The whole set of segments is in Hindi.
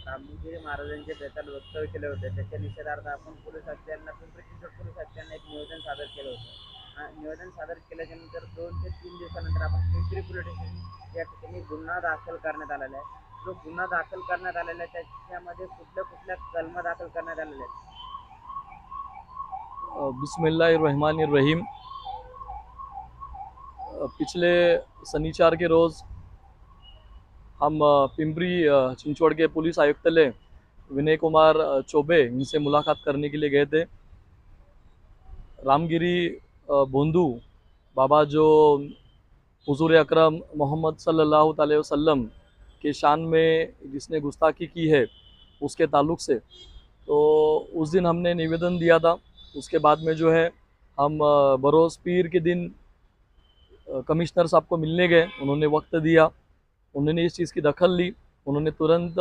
रामगिरी महाराजांचे बेताल वक्तव्य केले होते त्याच्या निषेधार्थ आपण पोलीस आयुक्तांना पिंपरी चिंचवड पोलीस आयुक्तांना एक निवेदन सादर केलं होतं. निवेदन सादर केल्याच्या नंतर 2 ते 3 दिवसानंतर आपण पिंपरी पोलीस स्टेशन या ठिकाणी गुन्हा दाखल करण्यात आलेला आहे. जो गुन्हा दाखल करण्यात आलेला आहे त्याच्यामध्ये कुठल्या कुठल्या कलम दाखल करण्यात आलेल्या आहेत? बिस्मिल्लाहिर्रहमानिर्रहीम। पिछले शनिवार के रोज़ हम पिंपरी चिंचवड़ के पुलिस आयुक्तालय विनय कुमार चौबे इनसे मुलाकात करने के लिए गए थे। रामगिरी भोंदू बाबा जो हुजूर अकरम मोहम्मद सल्लल्लाहु अलैहि वसल्लम के शान में जिसने गुस्ताखी की है उसके ताल्लुक़ से तो उस दिन हमने निवेदन दिया था। उसके बाद में जो है हम बरोज़ पीर के दिन कमिश्नर साहब को मिलने गए। उन्होंने वक्त दिया, उन्होंने इस चीज़ की दखल ली। उन्होंने तुरंत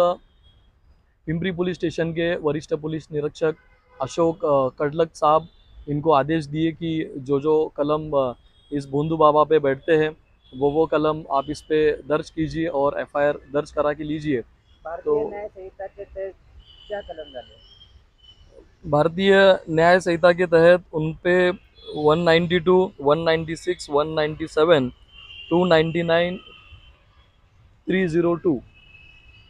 पिंपरी पुलिस स्टेशन के वरिष्ठ पुलिस निरीक्षक अशोक कड़लक साहब इनको आदेश दिए कि जो कलम इस भोंदू बाबा पे बैठते हैं वो कलम आप इस पे दर्ज कीजिए और एफआईआर दर्ज करा के लीजिए। भारतीय न्याय संहिता के तहत क्या कलम डाले? भारतीय न्याय संहिता के तहत उन पे 192, 196, 197, 299, 302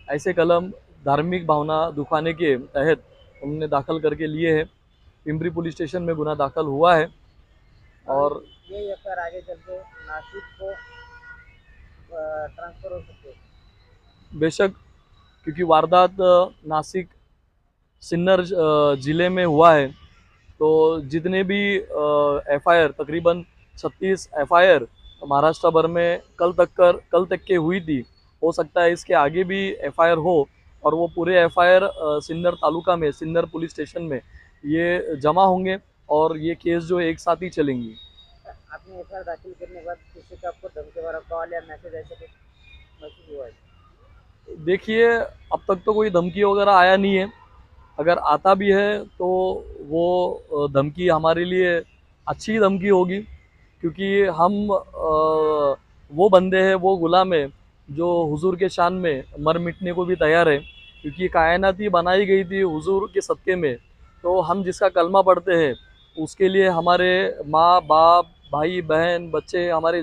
ऐसे कलम धार्मिक भावना दुखाने के तहत उन्होंने दाखिल करके लिए हैं। पिंपरी पुलिस स्टेशन में गुना दाखिल हुआ है और ये एफआईआर आगे चल के नासिक को ट्रांसफर हो सकते हैं। बेशक, क्योंकि वारदात नासिक सिन्नर ज़िले में हुआ है तो जितने भी एफआईआर तकरीबन 36 एफआईआर महाराष्ट्र भर में कल तक के हुई थी। हो सकता है इसके आगे भी एफआईआर हो और वो पूरे एफआईआर सिन्नर तालुका में सिन्नर पुलिस स्टेशन में ये जमा होंगे और ये केस जो एक साथ ही चलेंगी। आपने एफआईआर दाखिल करने के बाद किसी का आपको धमकी भरा कॉल या मैसेज ऐसा कुछ मैसेज हुआ है? देखिए, अब तक तो कोई धमकी वगैरह आया नहीं है। अगर आता भी है तो वो धमकी हमारे लिए अच्छी धमकी होगी, क्योंकि हम वो बंदे हैं, वो गुलाम है जो हुजूर के शान में मर मिटने को भी तैयार है। क्योंकि कायनात ही बनाई गई थी हुजूर के सदक़े में। तो हम जिसका कलमा पढ़ते हैं उसके लिए हमारे माँ बाप, भाई बहन, बच्चे, हमारे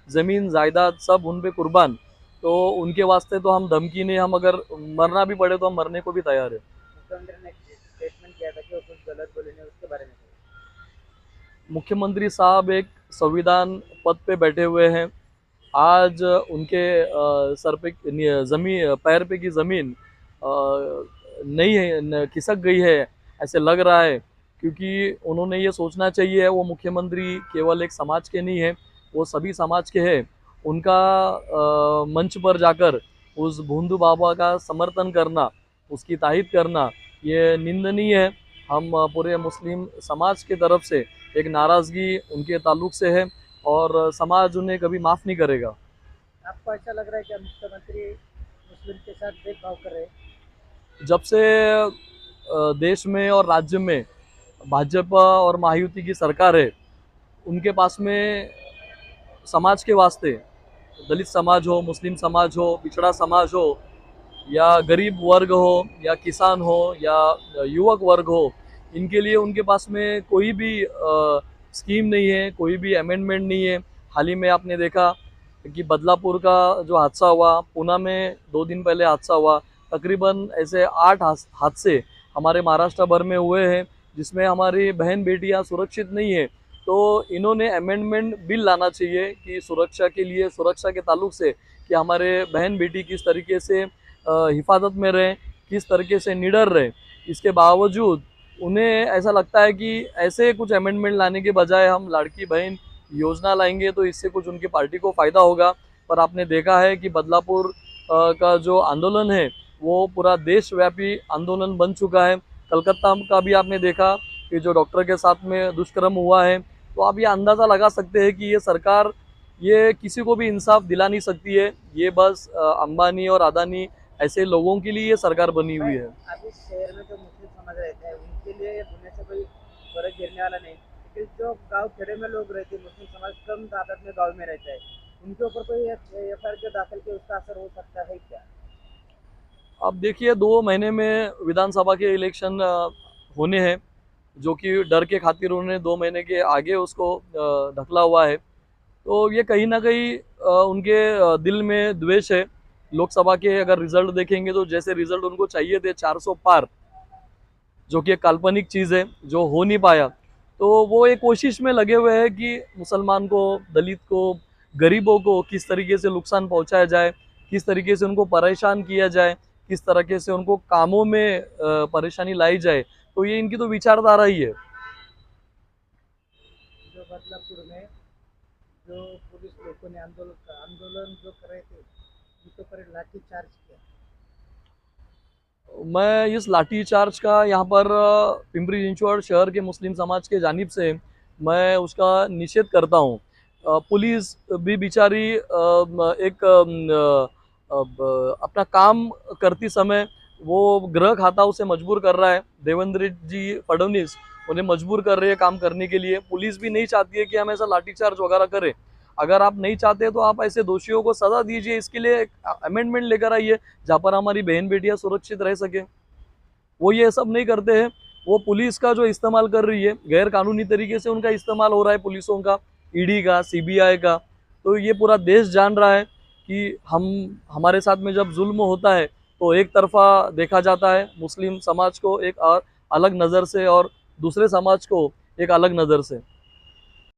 ज़मीन जायदाद सब उन पे कुर्बान। तो उनके वास्ते तो हम धमकी नहीं, हम अगर मरना भी पड़े तो हम मरने को भी तैयार है। मुख्यमंत्री ने स्टेटमेंट किया था कि वो कुछ गलत बोले नहीं, उसके बारे में मुख्यमंत्री साहब एक संविधान पद पे बैठे हुए हैं। आज उनके सर पे ज़मीन, पैर पे की ज़मीन नहीं है, खिसक गई है ऐसे लग रहा है। क्योंकि उन्होंने ये सोचना चाहिए, वो मुख्यमंत्री केवल एक समाज के नहीं है, वो सभी समाज के हैं। उनका मंच पर जाकर उस भोंदू बाबा का समर्थन करना, उसकी तारीफ करना ये निंदनीय है। हम पूरे मुस्लिम समाज की तरफ से एक नाराज़गी उनके ताल्लुक़ से है और समाज उन्हें कभी माफ़ नहीं करेगा। आपको ऐसा लग रहा है कि मुख्यमंत्री मुस्लिम के साथ भेदभाव कर रहे हैं? जब से देश में और राज्य में भाजपा और महायुति की सरकार है, उनके पास में समाज के वास्ते, दलित समाज हो, मुस्लिम समाज हो, पिछड़ा समाज हो या गरीब वर्ग हो या किसान हो या युवक वर्ग हो, इनके लिए उनके पास में कोई भी स्कीम नहीं है, कोई भी अमेंडमेंट नहीं है। हाल ही में आपने देखा कि बदलापुर का जो हादसा हुआ, पूना में 2 दिन पहले हादसा हुआ, तकरीबन ऐसे 8 हादसे हमारे महाराष्ट्र भर में हुए हैं जिसमें हमारी बहन बेटियां सुरक्षित नहीं है। तो इन्होंने अमेंडमेंट बिल लाना चाहिए कि सुरक्षा के लिए, सुरक्षा के ताल्लुक से कि हमारे बहन बेटी किस तरीके से हिफाजत में रहें, किस तरीके से निडर रहे। इसके बावजूद उन्हें ऐसा लगता है कि ऐसे कुछ अमेंडमेंट लाने के बजाय हम लाड़की बहन योजना लाएंगे तो इससे कुछ उनकी पार्टी को फ़ायदा होगा। पर आपने देखा है कि बदलापुर का जो आंदोलन है वो पूरा देशव्यापी आंदोलन बन चुका है। कलकत्ता का भी आपने देखा कि जो डॉक्टर के साथ में दुष्कर्म हुआ है। तो आप ये अंदाज़ा लगा सकते हैं कि ये सरकार ये किसी को भी इंसाफ दिला नहीं सकती है। ये बस अंबानी और अदानी ऐसे लोगों के लिए ये सरकार बनी हुई है। अभी शहर में जो मुस्लिम समाज रहता है उनके लिए ये होने से कोई फर्क गिरने वाला नहीं, लेकिन जो गांव खेड़े में लोग रहते हैं, मुस्लिम समाज कम तादाद में गांव में रहता है, उनके ऊपर कोई एफआईआर जो दाखिल किया उसका असर हो सकता है क्या? अब देखिए 2 महीने में विधानसभा के इलेक्शन होने हैं, जो कि डर के खातिर उन्होंने 2 महीने के आगे उसको ढकला हुआ है। तो ये कहीं ना कहीं उनके दिल में द्वेष है। लोकसभा के अगर रिजल्ट देखेंगे तो जैसे रिजल्ट उनको चाहिए थे 400 पार, जो कि एक काल्पनिक चीज़ है जो हो नहीं पाया, तो वो एक कोशिश में लगे हुए हैं कि मुसलमान को, दलित को, गरीबों को किस तरीके से नुकसान पहुंचाया जाए, किस तरीके से उनको परेशान किया जाए, किस तरीके से उनको कामों में परेशानी लाई जाए। तो ये इनकी तो विचारधारा ही है। जो बदलापुर में जो पुलिस लोगों ने आंदोलन जो कर रहे थे उनके ऊपर लाठी चार्ज किया। मैं इस लाठीचार्ज का यहाँ पर पिंपरी चिंचवड़ शहर के मुस्लिम समाज के जानिब से मैं उसका निषेध करता हूँ। पुलिस भी बेचारी एक अपना काम करती समय वो ग्रह खाता उसे मजबूर कर रहा है। देवेंद्र जी फडणवीस उन्हें मजबूर कर रहे हैं काम करने के लिए। पुलिस भी नहीं चाहती है कि हम ऐसा लाठीचार्ज वगैरह करें। अगर आप नहीं चाहते तो आप ऐसे दोषियों को सजा दीजिए, इसके लिए एक अमेंडमेंट लेकर आइए जहाँ पर हमारी बहन बेटियां सुरक्षित रह सके। वो ये सब नहीं करते हैं। वो पुलिस का जो इस्तेमाल कर रही है, गैर कानूनी तरीके से उनका इस्तेमाल हो रहा है, पुलिसों का, ईडी का, सीबीआई का। तो ये पूरा देश जान रहा है कि हमारे साथ में जब जुल्म होता है तो एक तरफा देखा जाता है, मुस्लिम समाज को एक अलग नज़र से और दूसरे समाज को एक अलग नज़र से।